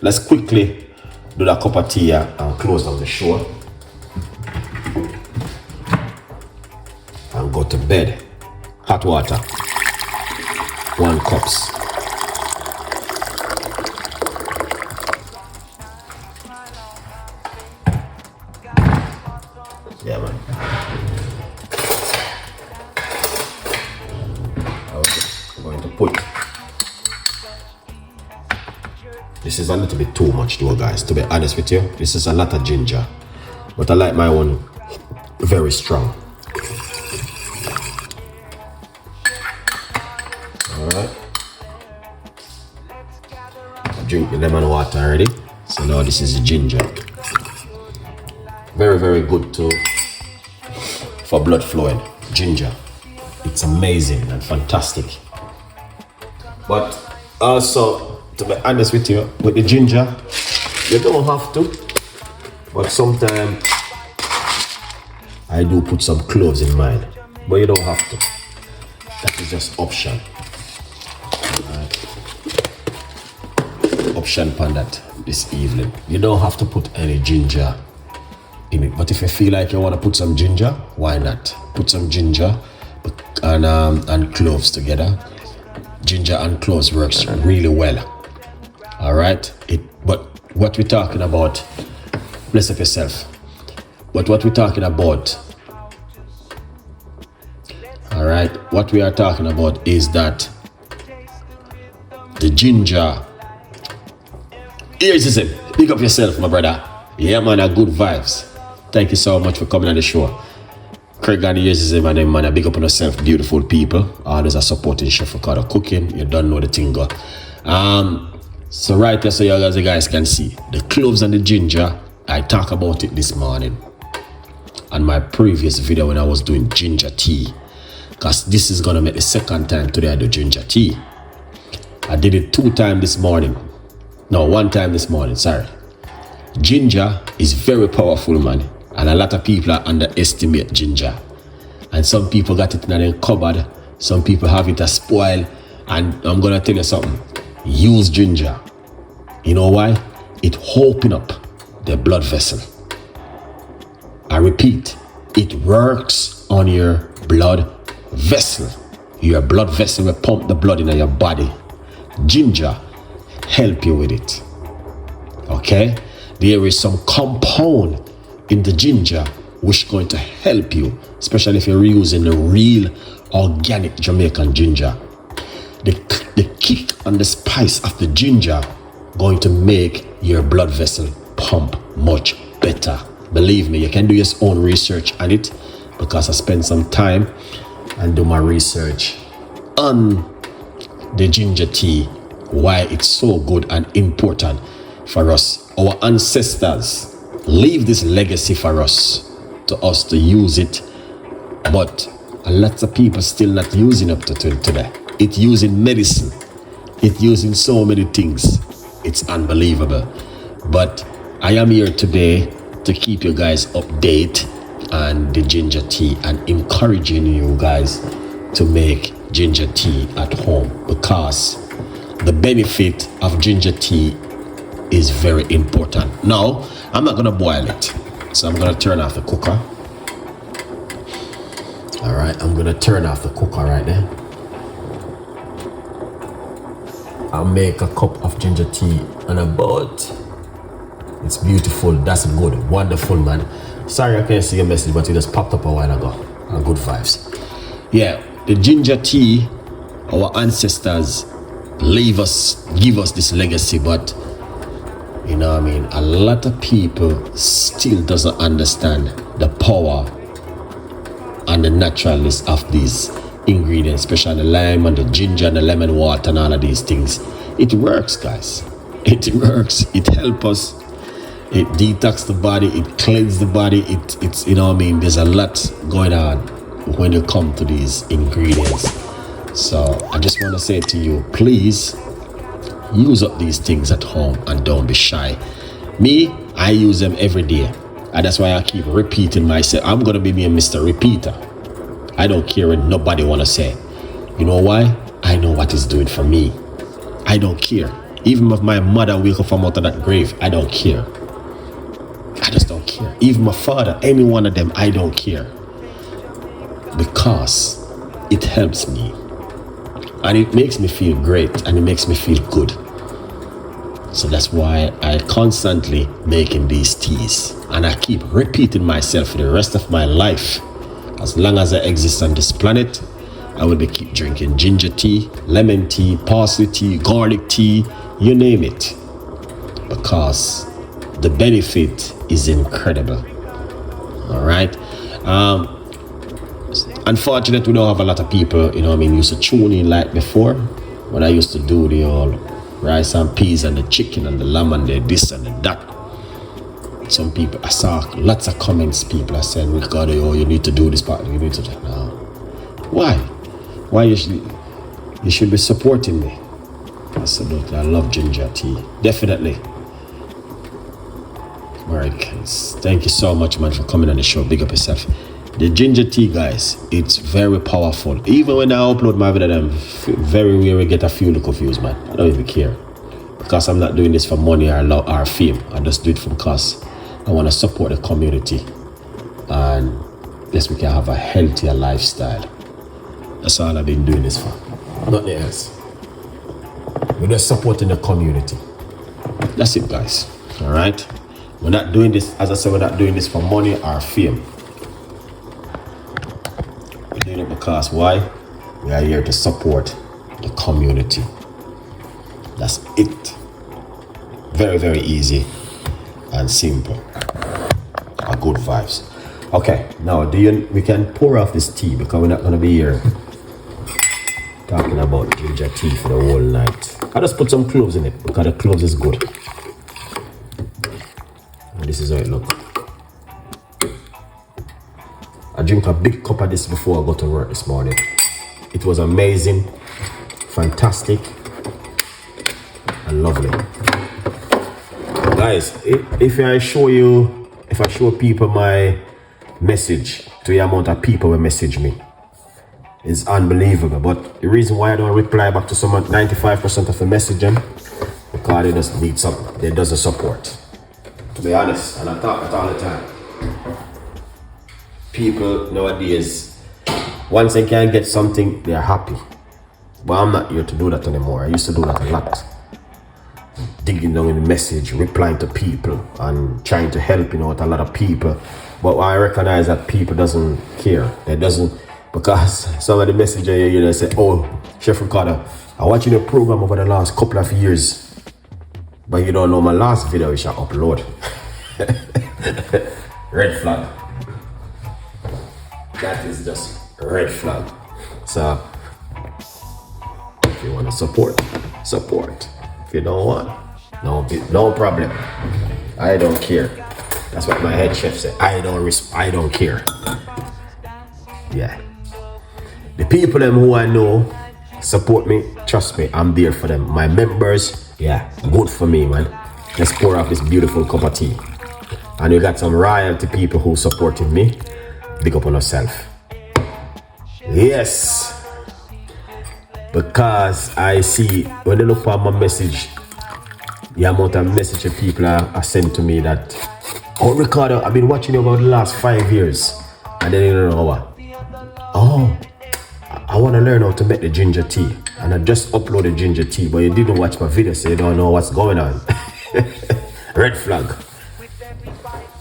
let's quickly do that cup of tea and close down the show and go to bed. Hot water, 1 cups. Yeah, man. I'm going to put. This is a little bit too much though, guys, to be honest with you. This is a lot of ginger, but I like my one very strong. Alright. I drink the lemon water already. So now this is the ginger. Very, very good for blood flowing. Ginger. It's amazing and fantastic. But also, to be honest with you, with the ginger, you don't have to. But sometimes I do put some cloves in mine. But you don't have to. That is just option. Option upon that this evening. You don't have to put any ginger in it, but if you feel like you want to put some ginger, why not? Put some ginger and cloves together. Ginger and cloves works really well. All right. But what we're talking about, bless up yourself. But what we're talking about, all right. What we are talking about is that the ginger. Here's it. Pick up yourself, my brother. Yeah, man, good vibes. Thank you so much for coming on the show. Craig and the years is my name, man. I big up on yourself, beautiful people. Always a supporting chef for kind of cooking. You don't know the thing, go. So right there, so you guys can see the cloves and the ginger. I talk about it this morning on my previous video when I was doing ginger tea, because this is gonna make the second time today I do ginger tea. I did it 2 times this morning. No, 1 time this morning, sorry. Ginger is very powerful, man. And a lot of people underestimate ginger. And some people got it in their cupboard. Some people have it as spoil. And I'm going to tell you something. Use ginger. You know why? It open up the blood vessel. I repeat, it works on your blood vessel. Your blood vessel will pump the blood in your body. Ginger help you with it. Okay? There is some compound in the ginger which is going to help you, especially if you're using the real organic Jamaican ginger. The kick and the spice of the ginger going to make your blood vessel pump much better. Believe me, you can do your own research on it, because I spent some time and do my research on the ginger tea, why it's so good and important for us. Our ancestors leave this legacy for us to use it, but a lot of people still not using up to today. It's using medicine, it's using so many things. It's unbelievable. But I am here today to keep you guys updated on the ginger tea and encouraging you guys to make ginger tea at home, because the benefit of ginger tea is very important. Now, I'm not gonna boil it, so I'm gonna turn off the cooker. All right, I'm gonna turn off the cooker right there. I'll make a cup of ginger tea and a boat. It's beautiful. That's good. Wonderful, man. Sorry I can't see your message, but it just popped up a while ago. Good vibes. Yeah, the ginger tea, our ancestors give us this legacy, but you know what I mean, a lot of people still doesn't understand the power and the naturalness of these ingredients, especially the lime and the ginger and the lemon water and all of these things. It works, guys. It works. It helps us. It detox the body. It cleanses the body. It's you know what I mean, there's a lot going on when you come to these ingredients. So I just want to say to you, please use up these things at home and don't be shy. Me, I use them every day, and that's why I keep repeating myself. I'm gonna be me and Mr. Repeater. I don't care what nobody wanna say. You know why? I know what it's doing for me. I don't care. Even if my mother wake up from out of that grave, I don't care. I just don't care. Even my father, any one of them, I don't care. Because it helps me. And it makes me feel great and it makes me feel good. So that's why I constantly making these teas. And I keep repeating myself for the rest of my life. As long as I exist on this planet, I will be keep drinking ginger tea, lemon tea, parsley tea, garlic tea, you name it. Because the benefit is incredible. All right. Unfortunately, we don't have a lot of people, used to tune in like before. When I used to do the all rice and peas and the chicken and the lamb and the this and the that. Some people, I saw lots of comments, people are saying, Ricardo, you need to do this part, you need to do that. No. Why? Why you should be supporting me. Absolutely, I love ginger tea. Definitely. Americans, thank you so much, man, for coming on the show. Big up yourself. The ginger tea, guys, it's very powerful. Even when I upload my video, I'm very rarely get a few little views, man. I don't even care. Because I'm not doing this for money or fame. I just do it from cause I want to support the community. And yes, we can have a healthier lifestyle. That's all I've been doing this for. Nothing else. We're just supporting the community. That's it, guys. All right? We're not doing this, as I said, we're not doing this for money or fame. We're doing it because why? We are here to support the community. That's it. Very, very easy and simple. A good vibes. Okay, now we can pour off this tea because we're not going to be here talking about ginger tea for the whole night. I just put some cloves in it because the cloves is good. And this is how it looks. I drink a big cup of this before I go to work this morning. It was amazing, fantastic, and lovely. Guys, if I show people my message to the amount of people who message me, it's unbelievable. But the reason why I don't reply back to someone 95% of the messaging, because they just need something. They doesn't support. To be honest, and I talk it all the time. People nowadays, once they can get something, they're happy. But I'm not here to do that anymore. I used to do that a lot. Digging down in the message, replying to people, and trying to help out a lot of people. But I recognize that people doesn't care. They doesn't, because some of the messages they say, oh, Chef Ricardo, I watched your program over the last couple of years, but you don't know my last video which I upload. Red flag. That is just red flag. So if you want to support. If you don't want, no problem. I don't care. That's what my head chef said. I don't care. Yeah. The people them who I know support me, trust me, I'm there for them. My members, yeah, good for me, man. Let's pour off this beautiful cup of tea. And we got some royalty people who supported me. Big up on yourself. Yes. Because I see when they look for my message, the amount of messages people are sent to me that, oh Ricardo, I've been watching you about the last 5 years. And then you don't know what. Oh, I want to learn how to make the ginger tea. And I just uploaded ginger tea, but you didn't watch my video, so you don't know what's going on. Red flag.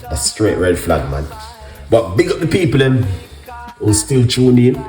That's straight red flag, man. But big up the people who still tune in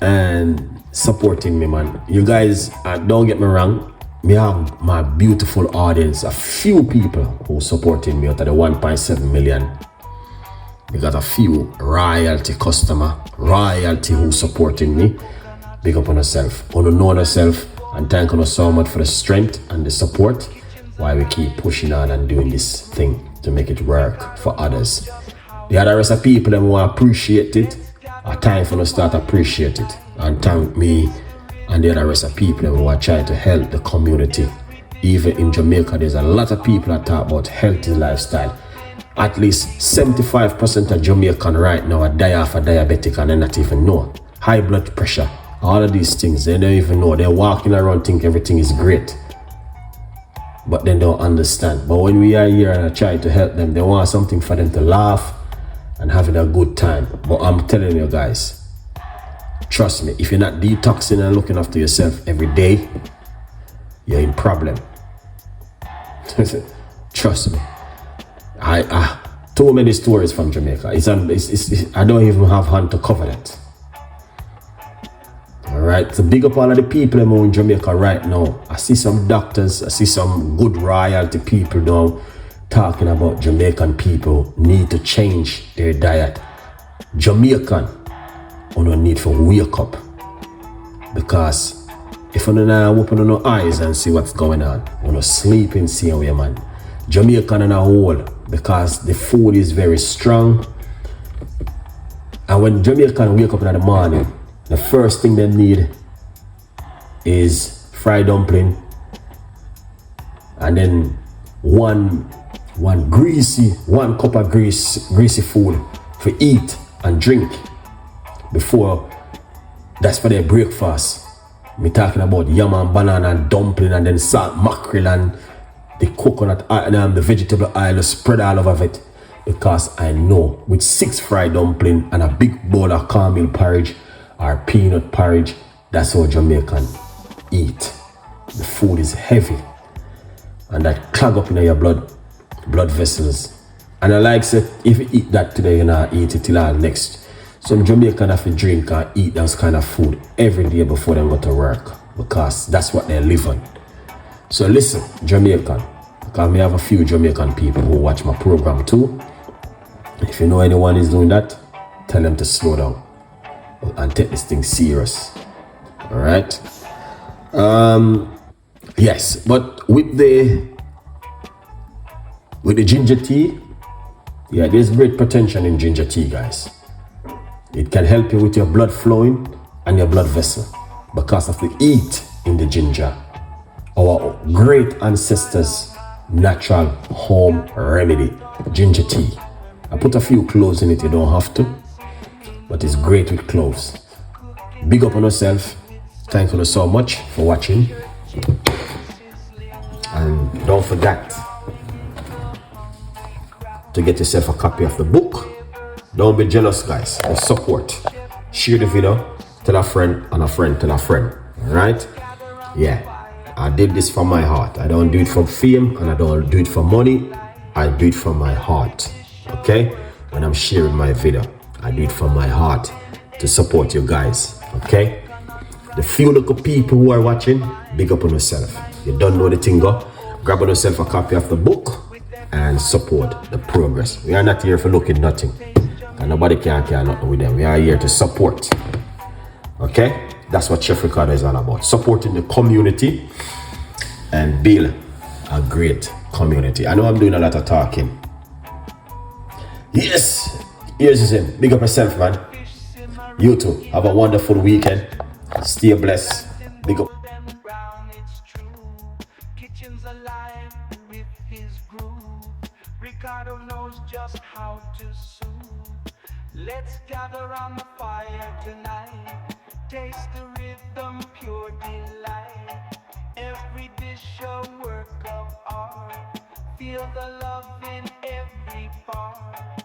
and supporting me, man. You guys, don't get me wrong, me have my beautiful audience, a few people who supporting me out of the 1.7 million. We got a few royalty customer, royalty who supporting me. Big up on yourself, on know yourself, and thank you so much for the strength and the support while we keep pushing on and doing this thing to make it work for others. The other rest of people who appreciate it, a time for them to start appreciate it and thank me and the other rest of people who are trying to help the community. Even in Jamaica, there's a lot of people that talk about healthy lifestyle. At least 75% of Jamaican right now are die off a diabetic and they not even know. High blood pressure, all of these things, they don't even know. They're walking around thinking everything is great. but they don't understand. But when we are here and I try to help them, they want something for them to laugh and having a good time. But I'm telling you guys, trust me, if you're not detoxing and looking after yourself every day, you're in problem. Trust me. I too many stories from Jamaica. I don't even have hand to cover that. All right, so big up all of the people in Jamaica right now. I see some doctors, I see some good royalty people now talking about Jamaican people need to change their diet. Jamaican, you don't need to wake up, because if you don't open your eyes and see what's going on, you don't sleep in the way, man. Jamaican in a whole, because the food is very strong. And when Jamaican wake up in the morning, the first thing they need is fried dumpling, and then one cup of greasy food for eat and drink before. That's for their breakfast. Me talking about yam and banana and dumpling, and then salt mackerel and the coconut and the vegetable oil spread all over it. Because I know with 6 fried dumpling and a big bowl of caramel porridge or peanut porridge, that's how Jamaican eat. The food is heavy and that clog up in your blood vessels. And I like say, if you eat that today, you know, eat it till next. Some Jamaican have to drink and eat those kind of food every day before they go to work, because that's what they live on. So listen, Jamaican, because I have a few Jamaican people who watch my program too. If you know anyone is doing that, tell them to slow down and take this thing serious. All right. Yes, but with the ginger tea, yeah, there's great potential in ginger tea, guys. It can help you with your blood flowing and your blood vessel because of the heat in the ginger. Our great ancestors' natural home remedy, ginger tea. I put a few cloves in it, you don't have to, but it's great with cloves. Big up on yourself. Thank you so much for watching. And don't forget to get yourself a copy of the book. Don't be jealous, guys. Or support. Share the video. Tell a friend and a friend tell a friend. Alright? Yeah. I did this from my heart. I don't do it for fame and I don't do it for money. I do it from my heart. Okay? When I'm sharing my video, I do it from my heart to support you guys. Okay? The few little people who are watching, big up on yourself. You don't know the thing, go. Grab on yourself a copy of the book and support the progress. We are not here for looking nothing. And nobody can care nothing with them. We are here to support. Okay? That's what Chef Ricardo is all about. Supporting the community and build a great community. I know I'm doing a lot of talking. Yes! Here's him. Big up yourself, man. You too. Have a wonderful weekend. Stay blessed. Big up. Ricardo knows just how to soothe. Let's gather around the fire tonight. Taste the rhythm, pure delight. Every dish a work of art. Feel the love in every part.